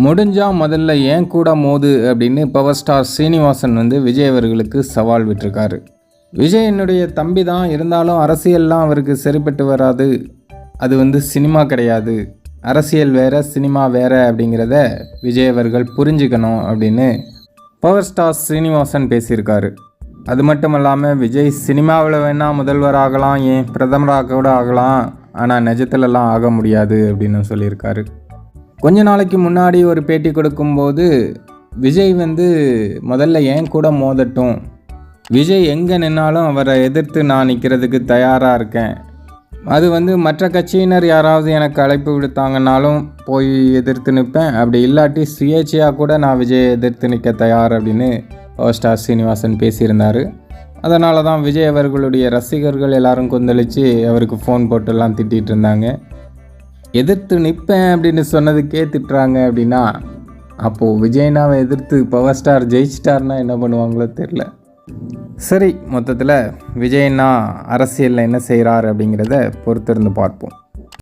முடிஞ்சால் முதல்ல ஏன் கூட மோது அப்படின்னு பவர் ஸ்டார் சீனிவாசன் விஜய் அவர்களுக்கு சவால் விட்டுருக்காரு. விஜய் என்னுடைய தம்பி தான், இருந்தாலும் அரசியல்லாம் அவருக்கு சரிப்பட்டு வராது. அது சினிமா கிடையாது, அரசியல் வேறு சினிமா வேறு அப்படிங்கிறத விஜய் அவர்கள் புரிஞ்சுக்கணும் அப்படின்னு பவர் ஸ்டார் சீனிவாசன் பேசியிருக்காரு. அது மட்டும் இல்லாமல் விஜய் சினிமாவில் வேணால் முதல்வர் ஆகலாம், ஏன் பிரதமராக கூட ஆகலாம், ஆனால் நிஜத்துலலாம் ஆக முடியாது அப்படின்னு சொல்லியிருக்காரு. கொஞ்ச நாளைக்கு முன்னாடி ஒரு பேட்டி கொடுக்கும்போது விஜய் முதல்ல ஏன் கூட மோதட்டும், விஜய் எங்கே நின்னாலும் அவரை எதிர்த்து நான் நிற்கிறதுக்கு தயாராக இருக்கேன். அது மற்ற கட்சியினர் யாராவது எனக்கு அழைப்பு விடுத்தாங்கன்னாலும் போய் எதிர்த்து நிற்பேன், அப்படி இல்லாட்டி சுயேட்சையாக கூட நான் விஜயை எதிர்த்து நிற்க தயார் அப்படின்னு பவர் ஸ்டார் சீனிவாசன் பேசியிருந்தார். அதனால தான் விஜய் அவர்களுடைய ரசிகர்கள் எல்லாரும் கொந்தளித்து அவருக்கு ஃபோன் போட்டெல்லாம் திட்டிகிட்டு இருந்தாங்க. எதிர்த்து நிற்பேன் அப்படின்னு சொன்னதுக்கே திட்டுறாங்க அப்படின்னா, அப்போது விஜய்னாவை எதிர்த்து பவர் ஸ்டார் ஜெயிச்சிட்டார்னா என்ன பண்ணுவாங்களோ தெரில. சரி, மொத்தத்தில் விஜய்னா அரசியலில் என்ன செய்கிறார் அப்படிங்கிறத பொறுத்திருந்து பார்ப்போம்.